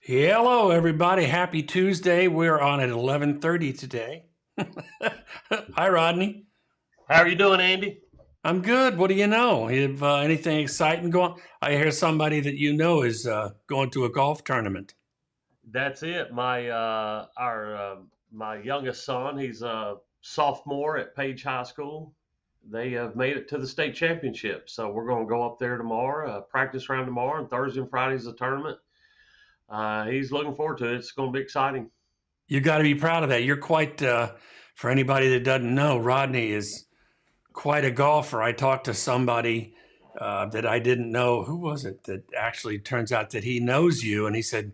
Hello, everybody. Happy Tuesday. We're on at 11:30 today. Hi, Rodney. How are you doing, Andy? I'm good. What do you know? Have anything exciting going? I hear somebody that you know is going to a golf tournament. That's it. My youngest son, he's a sophomore at Page High School. They have made it to the state championship, so we're going to go up there tomorrow, practice round tomorrow, and Thursday and Friday's the tournament. He's looking forward to it. It's going to be exciting. You got to be proud of that. You're quite, for anybody that doesn't know, Rodney is quite a golfer. I talked to somebody that I didn't know. Who was it that actually turns out that he knows you? And he said,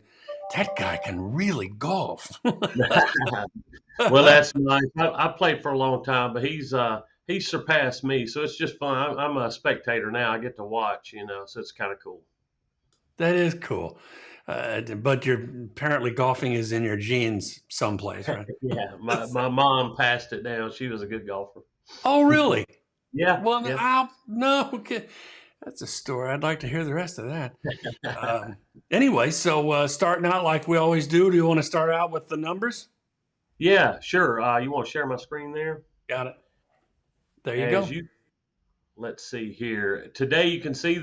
that guy can really golf. Well, that's nice. I played for a long time, but he's surpassed me, so it's just fun. I'm a spectator now. I get to watch, so it's kind of cool. That is cool. But you're apparently golfing is in your genes someplace, right? Yeah, my mom passed it down. She was a good golfer. Oh, really? Yeah, Well, yeah. no, okay. That's a story. I'd like to hear the rest of that. Anyway, so starting out like we always do you want to start out with the numbers? Yeah, sure. You want to share my screen there? Got it. There you As go. you, let's see here. Today you can see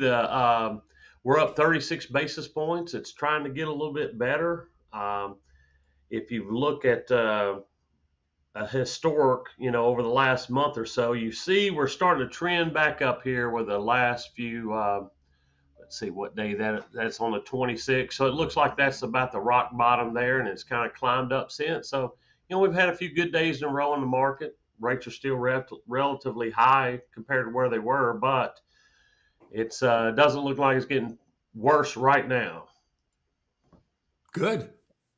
we're up 36 basis points. It's trying to get a little bit better. If you look at a historic, over the last month or so, you see we're starting to trend back up here with the last few. Let's see what day that's on the 26th. So it looks like that's about the rock bottom there, and it's kind of climbed up since. So we've had a few good days in a row in the market. Rates are still relatively high compared to where they were, but it doesn't look like it's getting worse right now. Good.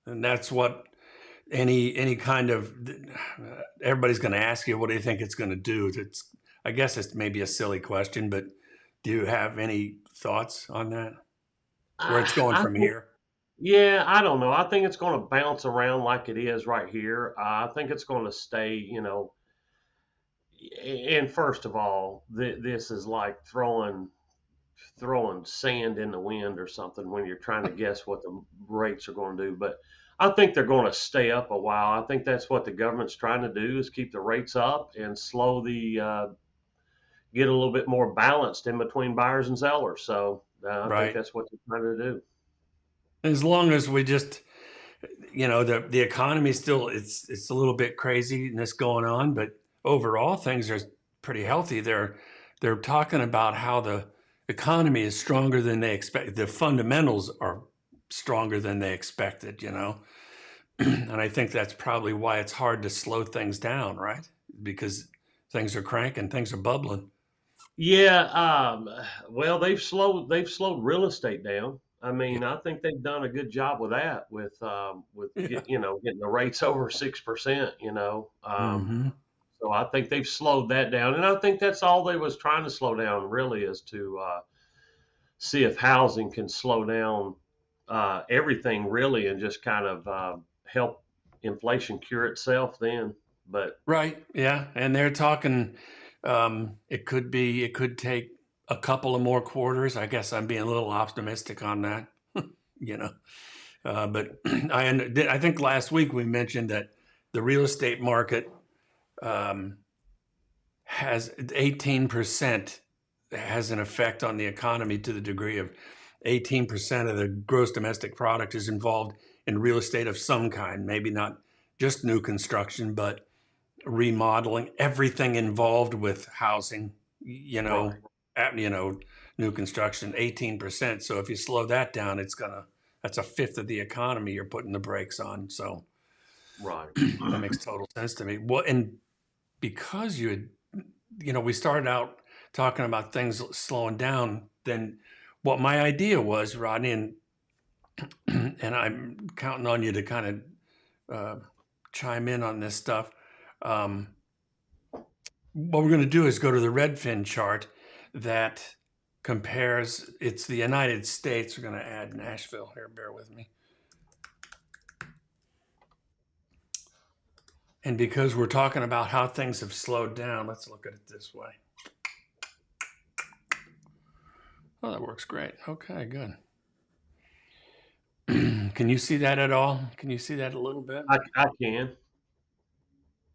And that's what any kind of everybody's going to ask you, what do you think it's going to do? I guess it's maybe a silly question, but do you have any thoughts on that? Where it's going I from think, here? yeah, I don't know. I think it's going to bounce around like it is right here. I think it's going to stay, and first of all, this is like throwing sand in the wind or something when you're trying to guess what the rates are going to do. But I think they're going to stay up a while. I think that's what the government's trying to do is keep the rates up and slow get a little bit more balanced in between buyers and sellers. So I think Right. that's what they're trying to do. As long as we just, the economy still, it's a little bit craziness going on, but overall things are pretty healthy. They're talking about how the economy is stronger than they expect. The fundamentals are stronger than they expected, and I think that's probably why it's hard to slow things down, right? Because things are cranking, things are bubbling. Yeah, well, they've slowed real estate down. I Yeah. mean, I think they've done a good job with that, with Yeah. getting the rates over 6%. Hmm. So I think they've slowed that down, and I think that's all they was trying to slow down. Really, is to see if housing can slow down everything, really, and just kind of help inflation cure itself. Then, but Right. Yeah. And they're talking, it could take a couple of more quarters. I guess I'm being a little optimistic on that, you know. But I think last week we mentioned that the real estate market um, has 18% has an effect on the economy to the degree of 18% of the gross domestic product is involved in real estate of some kind, maybe not just new construction, but remodeling, everything involved with housing, right, new construction, 18%. So if you slow that down, that's a fifth of the economy you're putting the brakes on. So right. that makes total sense to me. Well, and because we started out talking about things slowing down, then what my idea was, Rodney, and and I'm counting on you to kind of chime in on this stuff. Um, what we're going to do is go to the Redfin chart that compares, it's the United States. We're going to add Nashville here, bear with me. And because we're talking about how things have slowed down, let's look at it this way. Oh, that works great. Okay, good. Can you see that at all? Can you see that a little bit? I can.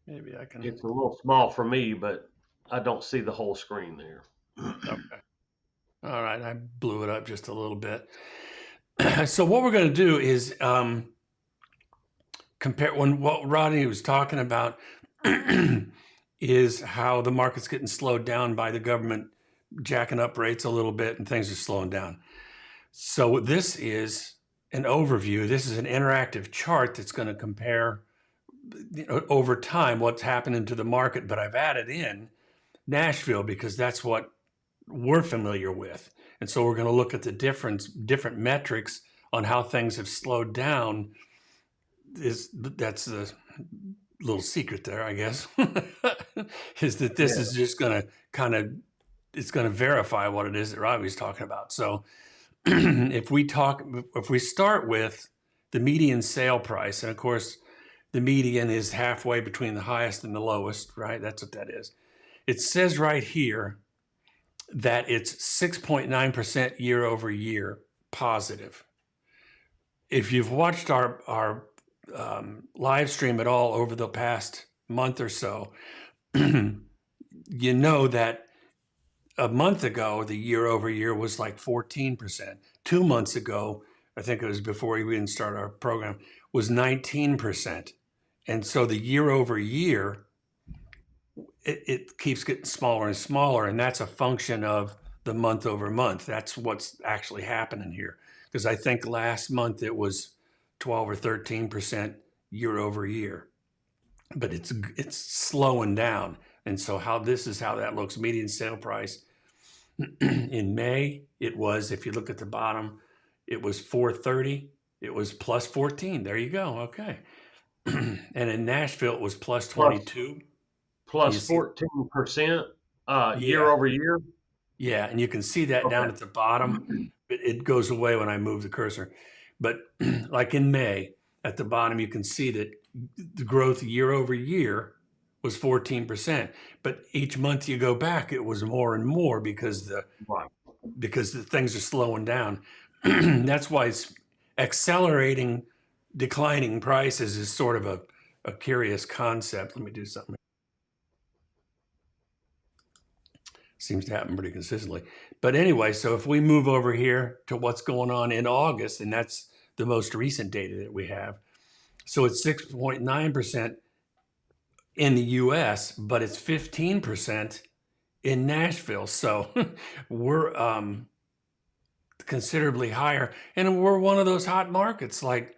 Maybe I can. It's a little small for me, but I don't see the whole screen there. Okay. All right. I blew it up just a little bit. So what we're going to do is compare what Rodney was talking about is how the market's getting slowed down by the government jacking up rates a little bit and things are slowing down. So this is an overview. This is an interactive chart that's going to compare over time what's happening to the market. But I've added in Nashville because that's what we're familiar with. And so we're going to look at the different metrics on how things have slowed down. That's the little secret there, I guess, is that this is just going to it's going to verify what it is that Robbie's talking about. So if we start with the median sale price, and of course the median is halfway between the highest and the lowest, right? That's what that is. It says right here that it's 6.9% year over year positive. If you've watched our live stream at all over the past month or so, you know that a month ago, the year over year was like 14%. 2 months ago, I think it was before we even started our program, was 19%. And so the year over year, it keeps getting smaller and smaller. And that's a function of the month over month. That's what's actually happening here. Because I think last month it was 12 or 13% year over year. But it's slowing down. And so this is how that looks. Median sale price in May, it was, if you look at the bottom, it was 430. It was plus 14. There you go. Okay. And in Nashville, it was plus 22. Plus 14% year over year. Yeah, and you can see that down at the bottom. It goes away when I move the cursor. But like in May, at the bottom, you can see that the growth year over year was 14%. But each month you go back, it was more and more because the things are slowing down. That's why it's accelerating, declining prices is sort of a curious concept. Let me do something. Seems to happen pretty consistently. But anyway, so if we move over here to what's going on in August, and that's the most recent data that we have. So it's 6.9% in the US, but it's 15% in Nashville. So we're considerably higher. And we're one of those hot markets like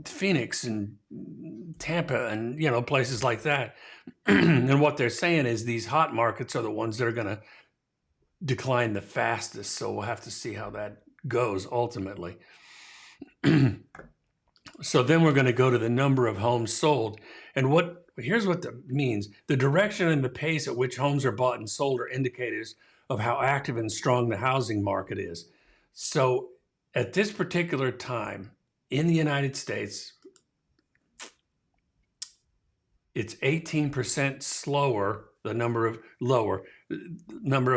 Phoenix and Tampa and, places like that. And what they're saying is these hot markets are the ones that are going to decline the fastest. So we'll have to see how that goes ultimately. So then we're going to go to the number of homes sold. And here's what that means. The direction and the pace at which homes are bought and sold are indicators of how active and strong the housing market is. So at this particular time in the United States, it's 18% slower, the number of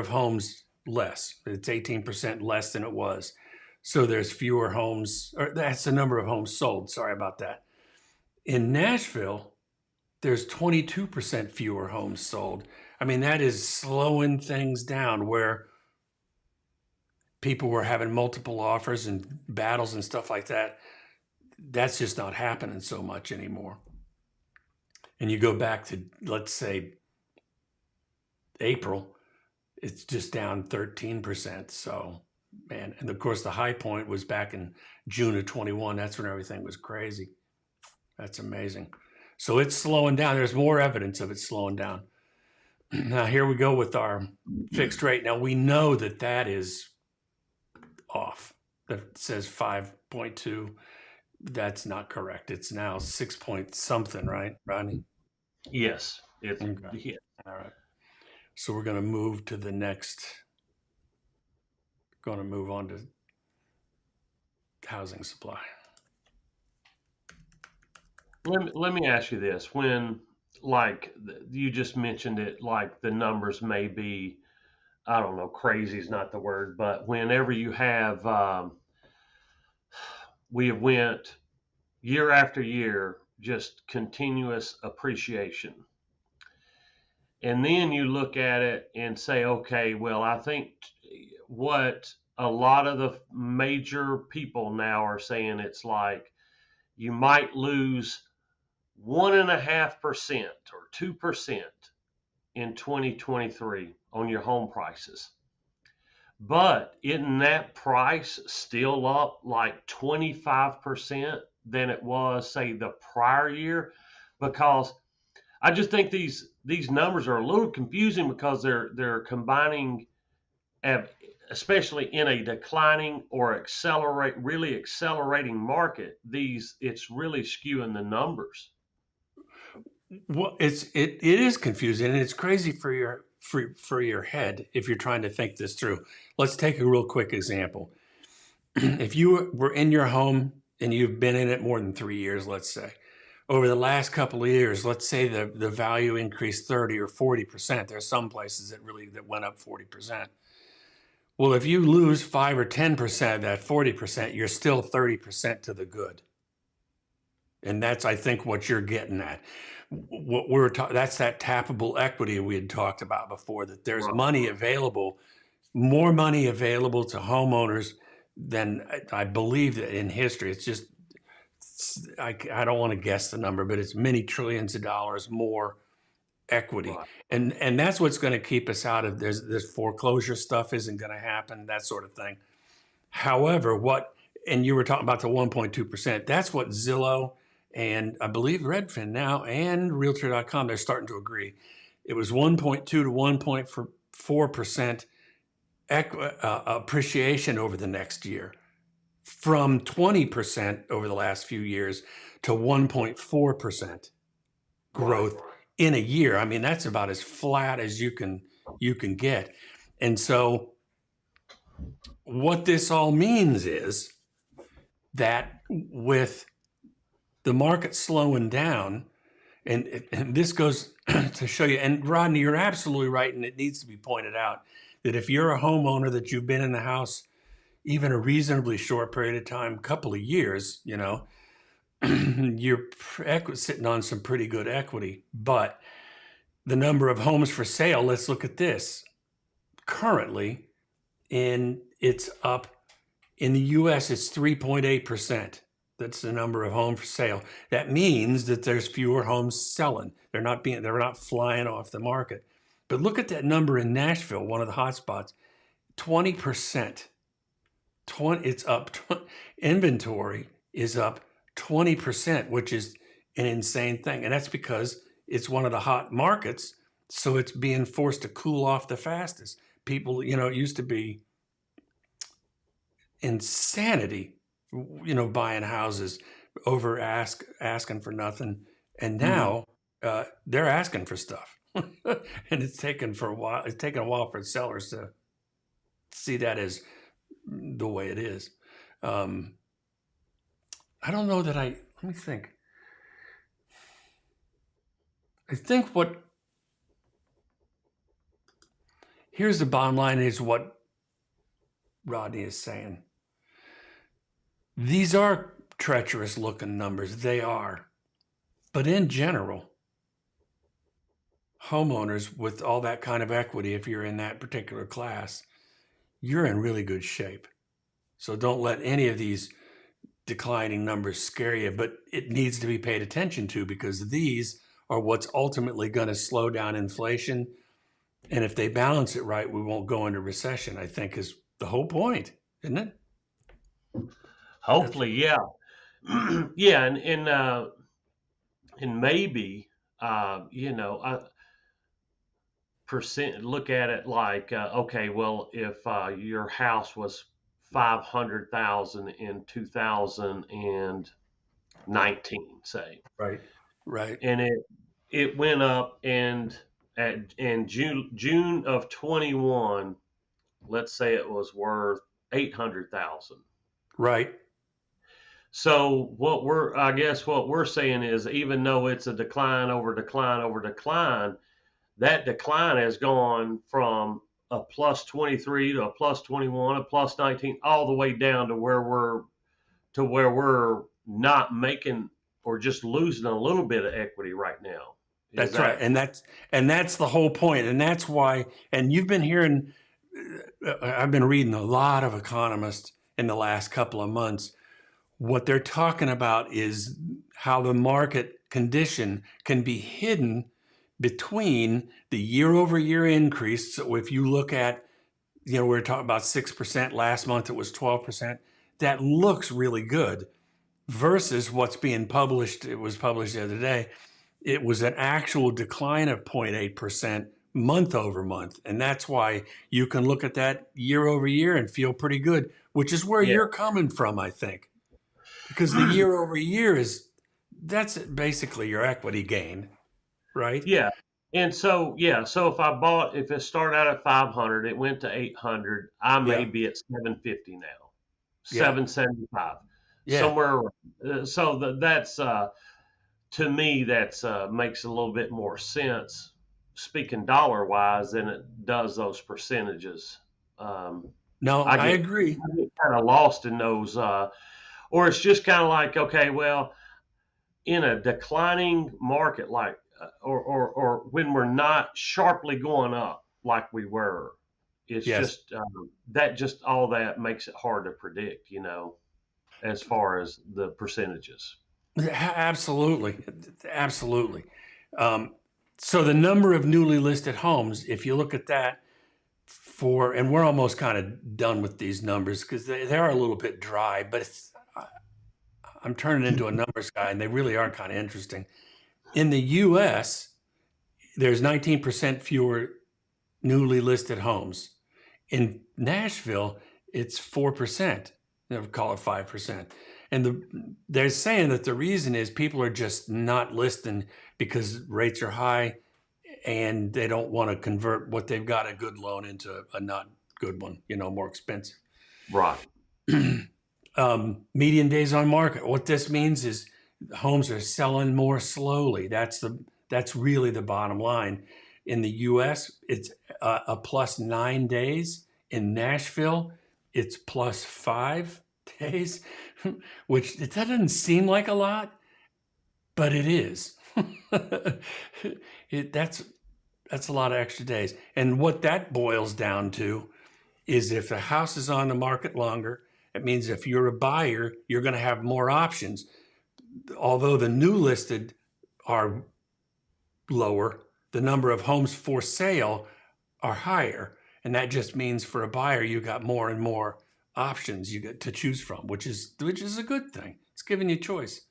homes less. It's 18% less than it was. So there's fewer homes, or that's the number of homes sold. Sorry about that. In Nashville, there's 22% fewer homes sold. I mean, that is slowing things down where people were having multiple offers and battles and stuff like that. That's just not happening so much anymore. And you go back to, let's say, April, it's just down 13%. So, man, and of course the high point was back in June of 21. That's when everything was crazy. That's amazing. So it's slowing down. There's more evidence of it slowing down. Now here we go with our fixed rate. Now we know that is off. That says 5.2. That's not correct. It's now 6 point something, right, Rodney? Yes. Okay. Yeah. All right. So we're going to move to the next. Going to move on to housing supply. Let me ask you this. When, like you just mentioned it, like the numbers may be, I don't know, crazy is not the word, but whenever you have we have went year after year, just continuous appreciation. And then you look at it and say, okay, well, I think what a lot of the major people now are saying, it's like you might lose 1.5% or 2% in 2023 on your home prices. But isn't that price still up like 25% than it was, say, the prior year? Because I just think these numbers are a little confusing because they're combining, especially in a declining or really accelerating market. It's really skewing the numbers. Well, it is confusing, and it's crazy for your head if you're trying to think this through. Let's take a real quick example. If you were in your home and you've been in it more than 3 years, let's say, over the last couple of years, let's say the value increased 30 or 40%. There's some places that went up 40%. Well, if you lose 5 or 10% of that 40%, you're still 30% to the good. And that's, I think, what you're getting at. That's that tappable equity we had talked about before, that there's money available, more money available to homeowners than I believe that in history. It's just, I don't want to guess the number, but it's many trillions of dollars more equity. Right. And that's what's going to keep us out of this foreclosure stuff isn't going to happen, that sort of thing. However, and you were talking about the 1.2%, that's what Zillow and I believe Redfin now and Realtor.com, they're starting to agree. It was 1.2 to 1.4% appreciation over the next year, from 20% over the last few years to 1.4% growth in a year. I mean, that's about as flat as you can get. And so what this all means is that with the market slowing down, and this goes to show you, and Rodney, you're absolutely right, and it needs to be pointed out that if you're a homeowner that you've been in the house even a reasonably short period of time, couple of years, you're sitting on some pretty good equity. But the number of homes for sale, let's look at this. Currently, it's up in the U.S., it's 3.8%. That's the number of homes for sale. That means that there's fewer homes selling. They're not flying off the market. But look at that number in Nashville, one of the hot spots, 20%. It's up. Inventory is up 20%, which is an insane thing. And that's because it's one of the hot markets, so it's being forced to cool off the fastest. People, it used to be insanity, buying houses over asking for nothing. And now they're asking for stuff. And it's taken a while for sellers to see that as the way it is. I don't know that let me think. I think here's the bottom line is what Rodney is saying. These are treacherous looking numbers. They are. But in general, homeowners with all that kind of equity, if you're in that particular class, you're in really good shape. So don't let any of these declining numbers scare you, but it needs to be paid attention to because these are what's ultimately going to slow down inflation. And if they balance it right, we won't go into recession, I think is the whole point, isn't it? Hopefully, yeah. Yeah, and maybe, look at it like, okay, well, if your house was 500,000 in 2019, say, right, and it went up, and in June of 21, let's say it was worth 800,000. right. So what we're saying is, even though it's a decline over decline over decline, that decline has gone from a plus 23 to a plus 21, a plus 19, all the way down to where we're to where we're not making or just losing a little bit of equity right now. That's right. And that's the whole point. And that's why, and you've been hearing, I've been reading a lot of economists in the last couple of months. What they're talking about is how the market condition can be hidden between the year over year increase. So if you look at, we were talking about 6%, last month it was 12%. That looks really good versus what's being published. It was published the other day. It was an actual decline of 0.8% month over month. And that's why you can look at that year over year and feel pretty good, which is where you're coming from, I think. Because the year over year that's basically your equity gain, right? Yeah. And so, if it started out at 500, it went to 800, I may be at 750 now, 775, somewhere around. So that's, to me, that's makes a little bit more sense, speaking dollar wise, than it does those percentages. No, I agree. I get kind of lost in those, or it's just kind of like, okay, well, in a declining market, like, or when we're not sharply going up like we were, it's just all that makes it hard to predict, as far as the percentages. Absolutely. Absolutely. So the number of newly listed homes, if you look at that and we're almost kind of done with these numbers because they are a little bit dry, but I'm turning into a numbers guy and they really are kind of interesting. In the US, there's 19% fewer newly listed homes. In Nashville, it's 4%. They'll call it 5%. And they're saying that the reason is people are just not listing because rates are high and they don't want to convert what they've got a good loan into a not good one, more expensive. Right. Median days on market. What this means is homes are selling more slowly. That's really the bottom line. In the US, it's a plus 9 days. In Nashville, it's plus 5 days, which that doesn't seem like a lot, but it is. That's a lot of extra days. And what that boils down to is if the house is on the market longer, it means if you're a buyer, you're going to have more options. Although the new listed are lower, the number of homes for sale are higher. And that just means for a buyer, you got more and more options you get to choose from, which is a good thing. It's giving you choice.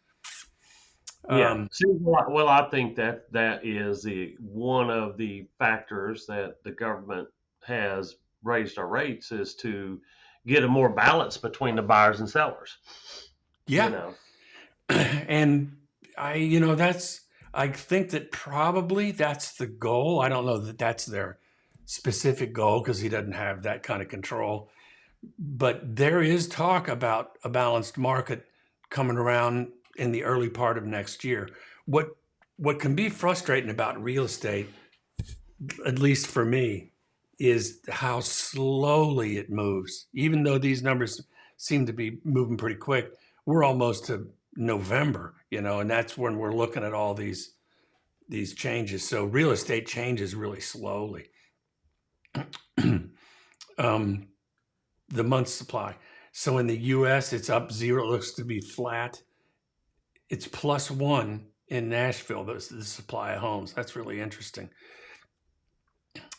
Yeah. Well, I think that is one of the factors that the government has raised our rates is to get a more balance between the buyers and sellers. Yeah. And I think that probably that's the goal. I don't know that that's their specific goal because he doesn't have that kind of control. But there is talk about a balanced market coming around in the early part of next year. What can be frustrating about real estate, at least for me, is how slowly it moves. Even though these numbers seem to be moving pretty quick, we're almost to November, and that's when we're looking at all these changes. So real estate changes really slowly. The month's supply. So in the US, it's up 0. It looks to be flat. It's +1 in Nashville, the supply of homes. That's really interesting.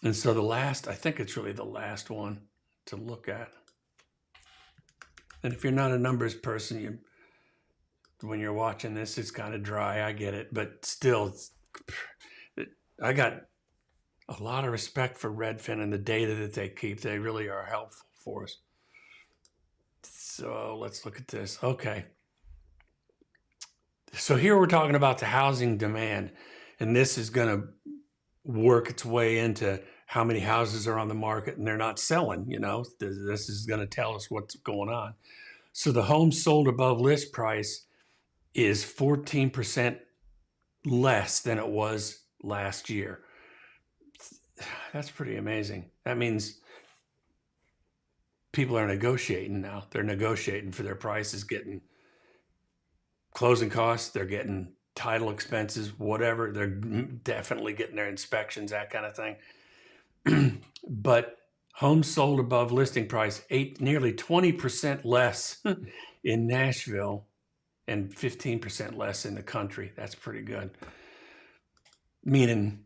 And so I think it's really the last one to look at. And if you're not a numbers person, when you're watching this, it's kind of dry. I get it. But still, I got a lot of respect for Redfin and the data that they keep. They really are helpful for us. So let's look at this. Okay. So here we're talking about the housing demand, and this is going to work its way into how many houses are on the market and they're not selling. This is going to tell us what's going on. So the homes sold above list price is 14% less than it was last year. That's pretty amazing. That means people are negotiating now. They're negotiating for their prices getting closing costs, they're getting title expenses, whatever. They're definitely getting their inspections, that kind of thing. But homes sold above listing price, nearly 20% less in Nashville and 15% less in the country. That's pretty good. Meaning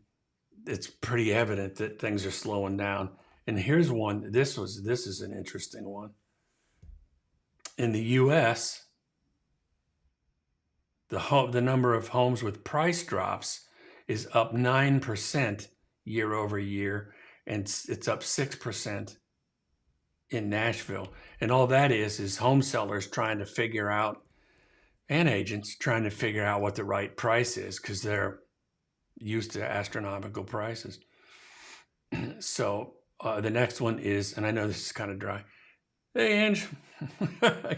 it's pretty evident that things are slowing down. And here's one. This is an interesting one. In the U.S., the number of homes with price drops is up 9% year over year, and it's up 6% in Nashville. And all that is home sellers trying to figure out, and agents trying to figure out what the right price is, because they're used to astronomical prices. So the next one is, and I know this is kind of dry. Hey, Ange.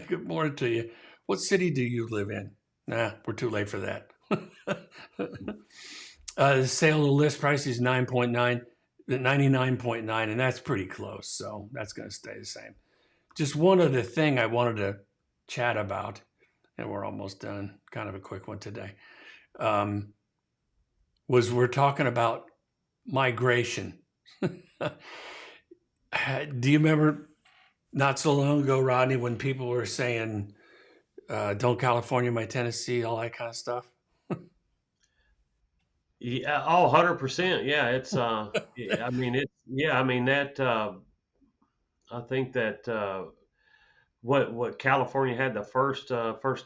Good morning to you. What city do you live in? Nah, we're too late for that. The sale to list price is 99.9, and that's pretty close. So that's going to stay the same. Just one other thing I wanted to chat about, and we're almost done. Kind of a quick one today. Was we're talking about migration. Do you remember not so long ago, Rodney, when people were saying, don't California my Tennessee, all that kind of stuff? Yeah, oh, 100%. Yeah, it's yeah, I mean that I think that what California had the first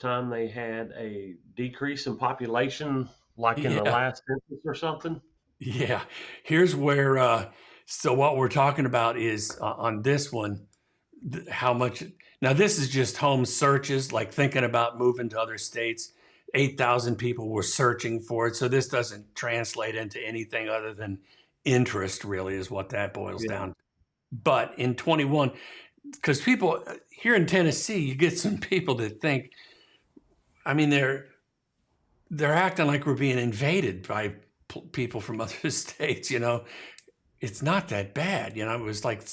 time they had a decrease in population, like in the Yeah, last census or something. yeah. Here's where, so what we're talking about is on this one, how much, now this is just home searches, like thinking about moving to other states. 8,000 people were searching for it. So this doesn't translate into anything other than interest, really, is what that boils Yeah. down to. But in 21, because people here in Tennessee, you get some people that think, I mean, they're acting like we're being invaded by people from other states. It's not that bad. It was like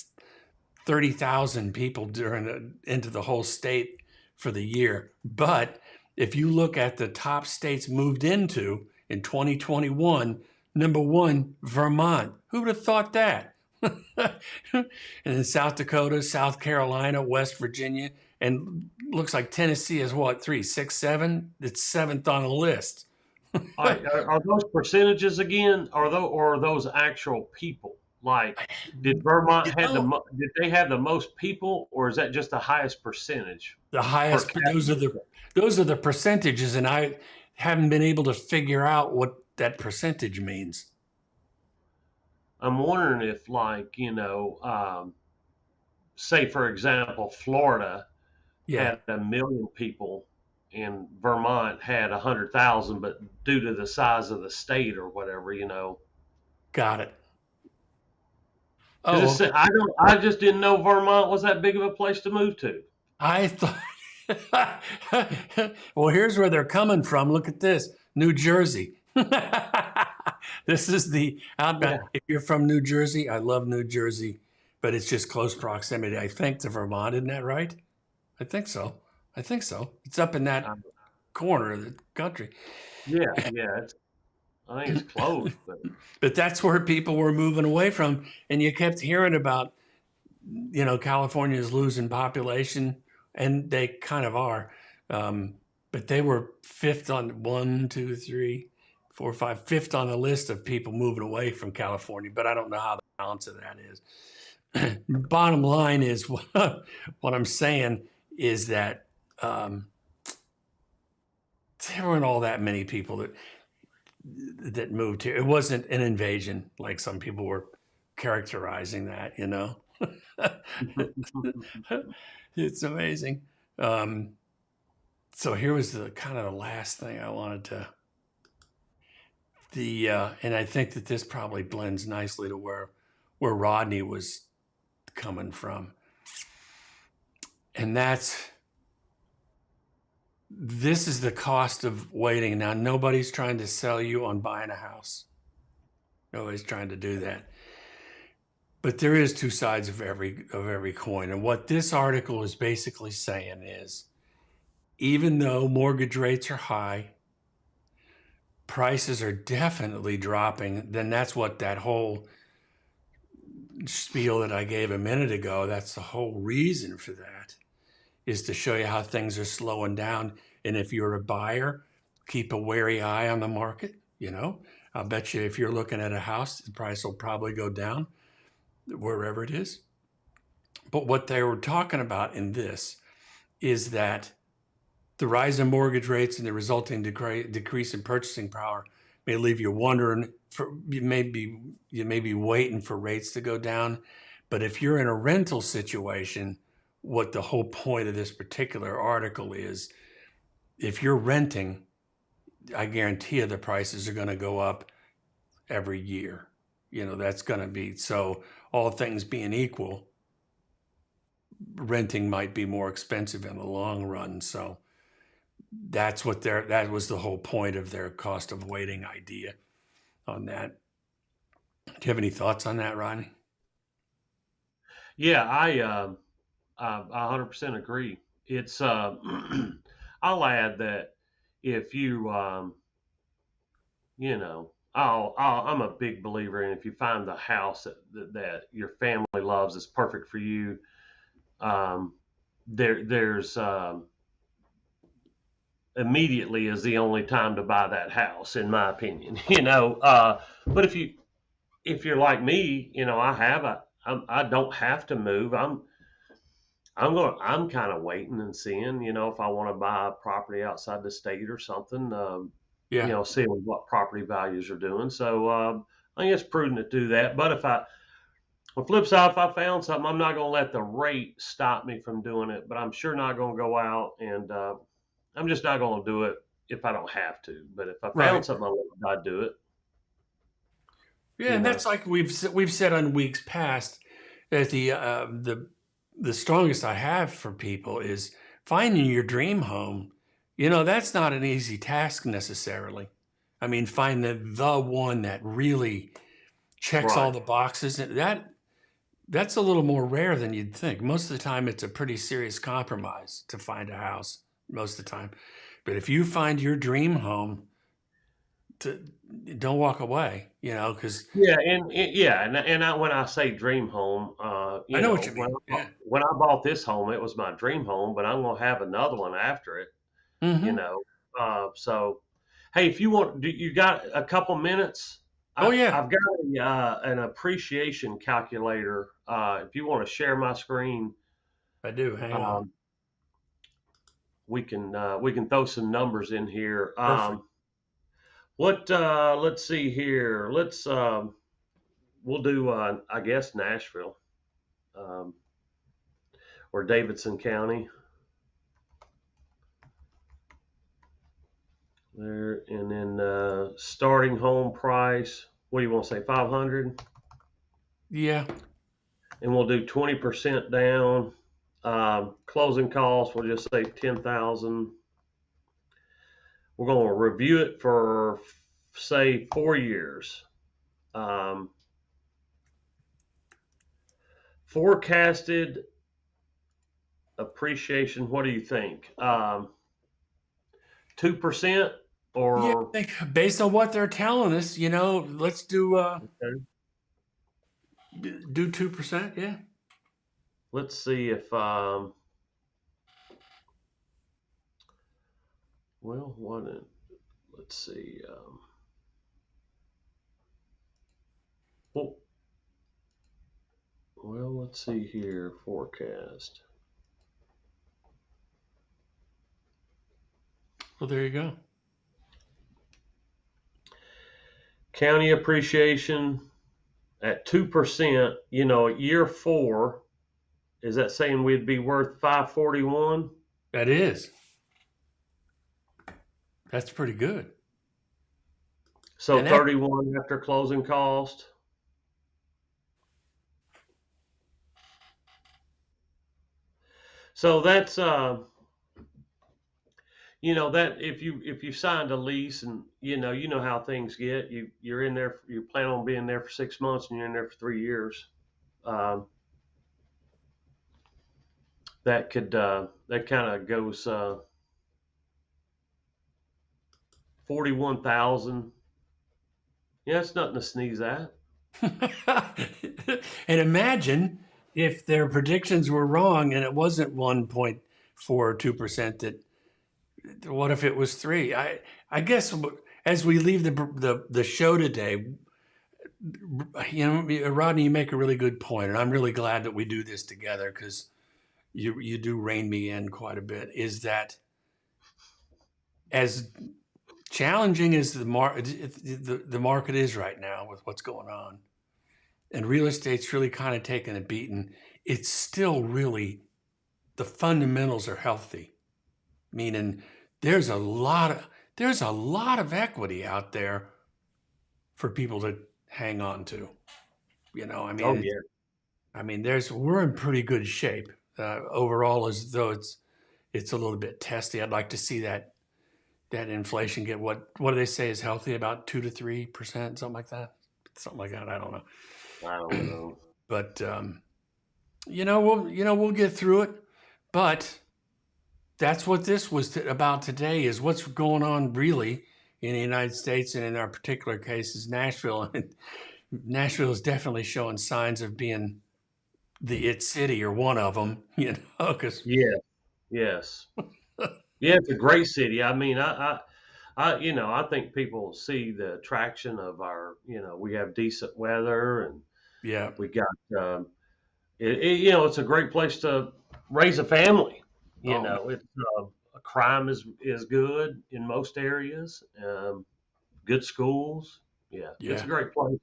30,000 people into the whole state for the year. But if you look at the top states moved into in 2021, number one, Vermont. Who would have thought that? And then South Dakota, South Carolina, West Virginia, and looks like Tennessee is what, 3, 6, 7? It's 7th on the list. All right, are those percentages again? Are those actual people? Like, did You Vermont know, did they have the most people, or is that just the highest percentage the per highest, capita? those are the percentages, and I haven't been able to figure out what that percentage means. I'm wondering if, like, say for example, Florida Yeah, had 1 million people, and Vermont had 100,000, but due to the size of the state or whatever, got it. Oh, because okay. I just didn't know Vermont was that big of a place to move to. I thought. Well, here's where they're coming from. Look at this, New Jersey. This is the outbound. Yeah. If you're from New Jersey, I love New Jersey, but it's just close proximity, I think, to Vermont. Isn't that right? I think so. I think so. It's up in that Um, corner of the country. yeah. I think it's close, but But that's where people were moving away from. And you kept hearing about, California is losing population, and they kind of are. But they were fifth on 1, 2, 3, 4, 5, fifth on the list of people moving away from California. But I don't know how the balance of that is. Bottom line is what I'm saying is that there weren't all that many people that moved here. It wasn't an invasion like some people were characterizing that. It's amazing. So here was the kind of the last thing I wanted to and I think that this probably blends nicely to where Rodney was coming from. And this is the cost of waiting. Now, nobody's trying to sell you on buying a house. Nobody's trying to do that. But there is two sides of every coin. And what this article is basically saying is, even though mortgage rates are high, prices are definitely dropping. Then that's what that whole spiel that I gave a minute ago, that's the whole reason for that, is to show you how things are slowing down. And if you're a buyer, keep a wary eye on the market. I'll bet you if you're looking at a house, the price will probably go down wherever it is. But what they were talking about in this is that the rise in mortgage rates and the resulting decrease in purchasing power may leave you wondering. You may be waiting for rates to go down, but if you're in a rental situation, what the whole point of this particular article is, if you're renting, I guarantee you the prices are going to go up every year. That's going to be, so all things being equal, renting might be more expensive in the long run. So that was the whole point of their cost of waiting idea on that. Do you have any thoughts on that, Rodney? Yeah, I 100% agree. It's I'll add that if you I'm a big believer in if you find the house that your family loves is perfect for you. Um, there's immediately is the only time to buy that house, in my opinion. But if you're like me, I don't have to move. I'm kind of waiting and seeing, if I want to buy a property outside the state or something. Yeah. Seeing what property values are doing. So I think it's prudent to do that. But on the flip side, if I found something, I'm not going to let the rate stop me from doing it. But I'm sure not going to go out and I'm just not going to do it if I don't have to. But if I found Right. something, I'd do it. Yeah, and that's like we've said on weeks past, that the strongest I have for people is finding your dream home. That's not an easy task necessarily. I mean, find the one that really checks all Right. the boxes, and that's a little more rare than you'd think. Most of the time, it's a pretty serious compromise to find a house. Most of the time, but if you find your dream home, don't walk away. Because Yeah, and when I say dream home, I know what you mean. Yeah. when I bought this home, it was my dream home, but I'm gonna have another one after it. you Mm-hmm. know. So, hey, if you want, you got a couple minutes? Oh yeah, I've got an appreciation calculator. If you want to share my screen, I do. Hang on. um, we can throw some numbers in here. Perfect. Let's see here. We'll do I guess Nashville um, or Davidson County there, and then starting home price. What do you want to say? 500. Yeah. And we'll do 20% down. Closing costs, we'll just say 10,000. We're going to review it for say 4 years. Um, Forecasted appreciation. What do you think? 2% Yeah, or I think based on what they're telling us, let's okay. do 2%. Yeah. Let's see if well, let's see. Well, let's see here. Forecast. Well, there you go. County appreciation at 2%. Year 4, is that saying we'd be worth 541? That is. That's pretty good. So And that 31 after closing cost. So that's that if you signed a lease and how things get, you're in there, you plan on being there for 6 months and you're in there for 3 years. Um, that kind of goes 41,000. Yeah, it's nothing to sneeze at. And imagine if their predictions were wrong and it wasn't 1.4 or 2%. That what if it was 3? I guess as we leave the show today, Rodney, you make a really good point, and I'm really glad that we do this together because you do rein me in quite a bit. Is that as challenging as the market is right now with what's going on, and real estate's really kind of taking a beating, it's still really, the fundamentals are healthy, meaning there's a lot of equity out there for people to hang on to. Oh yeah. We're in pretty good shape overall, as though it's a little bit testy. I'd like to see that inflation get what do they say is healthy, about 2 to 3%, something like that. I don't know. I don't know. But we'll get through it. But that's what this was about today, is what's going on really in the United States, and in our particular case is Nashville. And Nashville is definitely showing signs of being the it city, or one of them, because Yes. Yeah, it's a great city. I mean, I think people see the attraction of our, we have decent weather, and yeah, we got, it's a great place to raise a family. It's crime is good in most areas. Good schools. Yeah, it's a great place.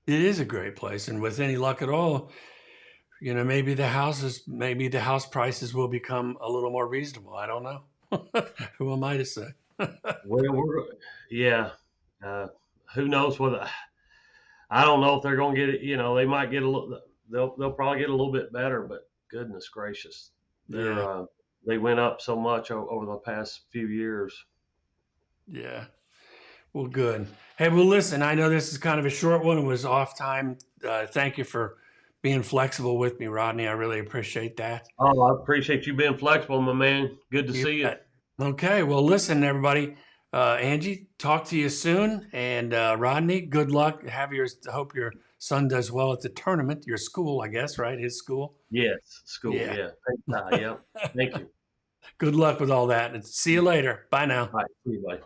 It is a great place, and with any luck at all, maybe the house prices will become a little more reasonable. I don't know. Who am I to say? Well, yeah. Uh, who knows whether I don't know if they're going to get it. They might get a little. They'll probably get a little bit better, but goodness gracious, they went up so much over the past few years. Yeah. Well, good. Hey, well, listen, I know this is kind of a short one. It was off time. Thank you for being flexible with me, Rodney. I really appreciate that. Oh, I appreciate you being flexible, my man. Good to see you. Okay. Well, listen, everybody. Angie, talk to you soon. And Rodney, good luck. Hope your son does well at the tournament. Your school, I guess, right? His school. Yes, school. Yeah. Thank you. Good luck with all that. And see you later. Bye now. All right. See you, bye.